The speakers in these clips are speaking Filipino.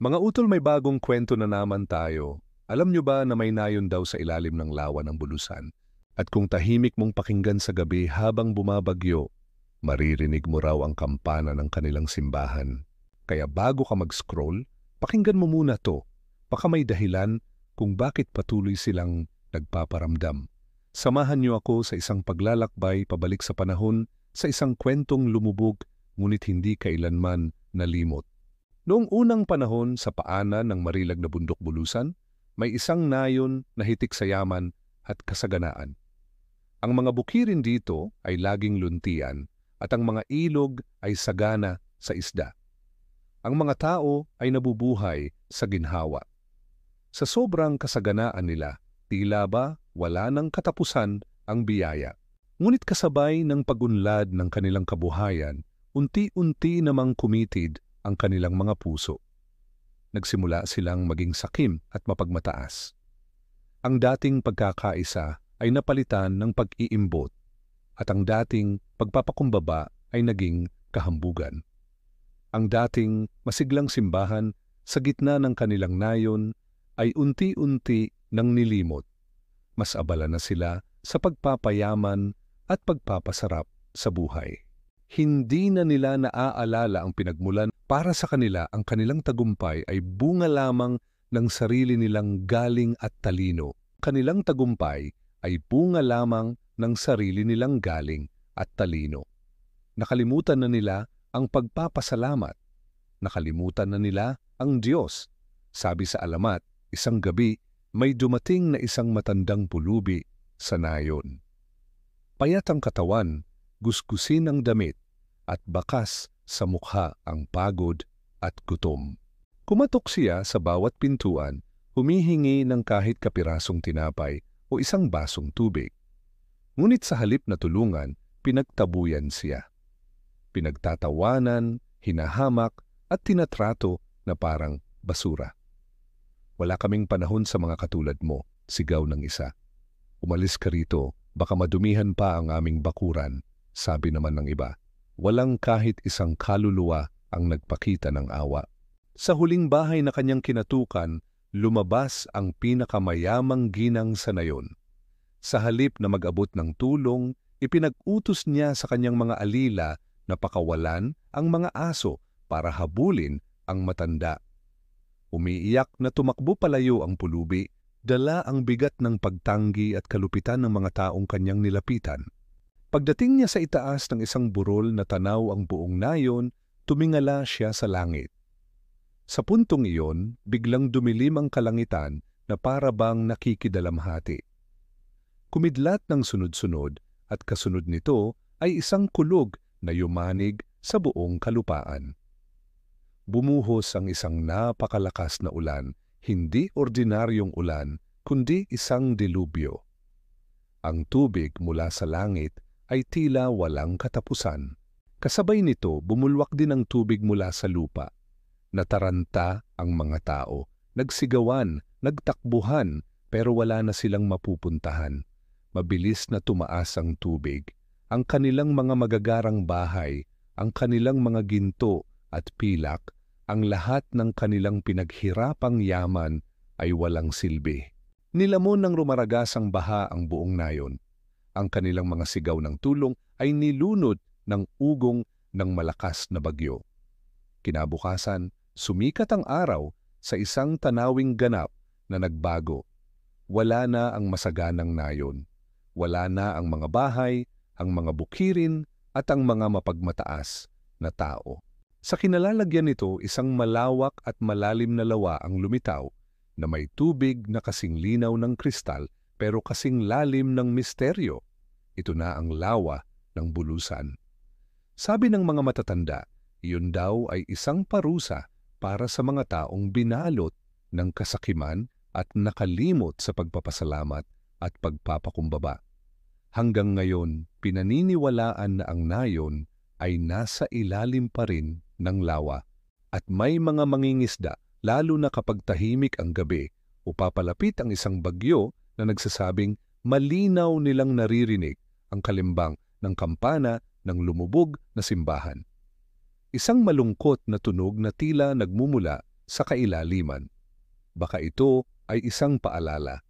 Mga utol, may bagong kwento na naman tayo. Alam nyo ba na may nayon daw sa ilalim ng lawa ng bulusan? At kung tahimik mong pakinggan sa gabi habang bumabagyo, maririnig mo raw ang kampana ng kanilang simbahan. Kaya bago ka mag-scroll, pakinggan mo muna to. Baka may dahilan kung bakit patuloy silang nagpaparamdam. Samahan niyo ako sa isang paglalakbay pabalik sa panahon, sa isang kwentong lumubog ngunit hindi kailanman nalimot. Noong unang panahon sa paanan ng marilag na bundok-bulusan, may isang nayon na hitik sa yaman at kasaganaan. Ang mga bukirin dito ay laging luntian at ang mga ilog ay sagana sa isda. Ang mga tao ay nabubuhay sa ginhawa. Sa sobrang kasaganaan nila, tila ba wala ng katapusan ang biyaya. Ngunit kasabay ng pagunlad ng kanilang kabuhayan, unti-unti namang kumitid ang kanilang mga puso. Nagsimula silang maging sakim at mapagmataas. Ang dating pagkakaisa ay napalitan ng pag-iimbot at ang dating pagpapakumbaba ay naging kahambugan. Ang dating masiglang simbahan sa gitna ng kanilang nayon ay unti-unti nang nilimot. Mas abala na sila sa pagpapayaman at pagpapasarap sa buhay. Hindi na nila naaalala ang pinagmulan. Para sa kanila, ang kanilang tagumpay ay bunga lamang ng sarili nilang galing at talino. Kanilang tagumpay ay bunga lamang ng sarili nilang galing at talino. Nakalimutan na nila ang pagpapasalamat. Nakalimutan na nila ang Diyos. Sabi sa alamat, isang gabi may dumating na isang matandang pulubi sa nayon. Payat ang katawan, gusgusin ang damit, at bakas sa mukha ang pagod at gutom. Kumatok siya sa bawat pintuan, humihingi ng kahit kapirasong tinapay o isang basong tubig. Ngunit sa halip na tulungan, pinagtabuyan siya. Pinagtatawanan, hinahamak at tinatrato na parang basura. Wala kaming panahon sa mga katulad mo, sigaw ng isa. Umalis ka rito, baka madumihan pa ang aming bakuran, sabi naman ng iba. Walang kahit isang kaluluwa ang nagpakita ng awa. Sa huling bahay na kanyang kinatukan, lumabas ang pinakamayamang ginang sa nayon. Sa halip na mag-abot ng tulong, ipinag-utos niya sa kanyang mga alila na pakawalan ang mga aso para habulin ang matanda. Umiiyak na tumakbo palayo ang pulubi, dala ang bigat ng pagtanggi at kalupitan ng mga taong kanyang nilapitan. Pagdating niya sa itaas ng isang burol na tanaw ang buong nayon, tumingala siya sa langit. Sa puntong iyon, biglang dumilim ang kalangitan na para bang nakikidalamhati. Kumidlat ng sunod-sunod at kasunod nito ay isang kulog na yumanig sa buong kalupaan. Bumuhos ang isang napakalakas na ulan, hindi ordinaryong ulan, kundi isang dilubyo. Ang tubig mula sa langit ay tila walang katapusan. Kasabay nito, bumulwak din ang tubig mula sa lupa. Nataranta ang mga tao, nagsigawan, nagtakbuhan, pero wala na silang mapupuntahan. Mabilis na tumaas ang tubig. Ang kanilang mga magagarang bahay, ang kanilang mga ginto at pilak, ang lahat ng kanilang pinaghirapang yaman ay walang silbi. Nilamon ng rumaragasang baha ang buong nayon. Ang kanilang mga sigaw ng tulong ay nilunod ng ugong ng malakas na bagyo. Kinabukasan, sumikat ang araw sa isang tanawing ganap na nagbago. Wala na ang masaganang nayon. Wala na ang mga bahay, ang mga bukirin at ang mga mapagmataas na tao. Sa kinalalagyan nito, isang malawak at malalim na lawa ang lumitaw na may tubig na kasing linaw ng kristal pero kasing lalim ng misteryo. Ito na ang lawa ng bulusan. Sabi ng mga matatanda, iyon daw ay isang parusa para sa mga taong binalot ng kasakiman at nakalimot sa pagpapasalamat at pagpapakumbaba. Hanggang ngayon, pinaniniwalaan na ang nayon ay nasa ilalim pa rin ng lawa at may mga mangingisda lalo na kapag tahimik ang gabi o papalapit ang isang bagyo na nagsasabing malinaw nilang naririnig ang kalimbang ng kampana ng lumubog na simbahan. Isang malungkot na tunog na tila nagmumula sa kailaliman. Baka ito ay isang paalala.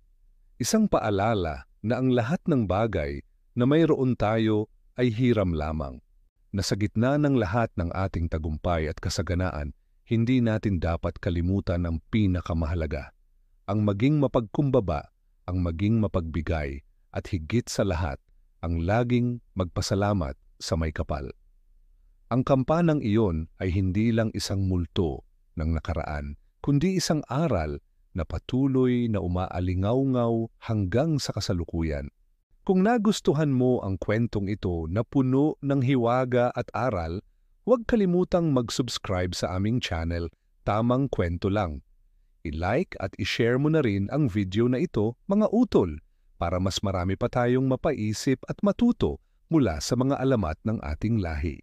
Isang paalala na ang lahat ng bagay na mayroon tayo ay hiram lamang. Na sa gitna ng lahat ng ating tagumpay at kasaganaan, hindi natin dapat kalimutan ang pinakamahalaga. Ang maging mapagkumbaba, ang maging mapagbigay, at higit sa lahat, ang laging magpasalamat sa may kapal. Ang kampanang iyon ay hindi lang isang multo ng nakaraan, kundi isang aral na patuloy na umaalingaw-ngaw hanggang sa kasalukuyan. Kung nagustuhan mo ang kwentong ito na puno ng hiwaga at aral, huwag kalimutang mag-subscribe sa aming channel, Tamang Kwento Lang. I-like at i-share mo na rin ang video na ito, mga utol, para mas marami pa tayong mapaisip at matuto mula sa mga alamat ng ating lahi.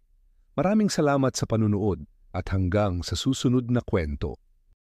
Maraming salamat sa panunood at hanggang sa susunod na kwento.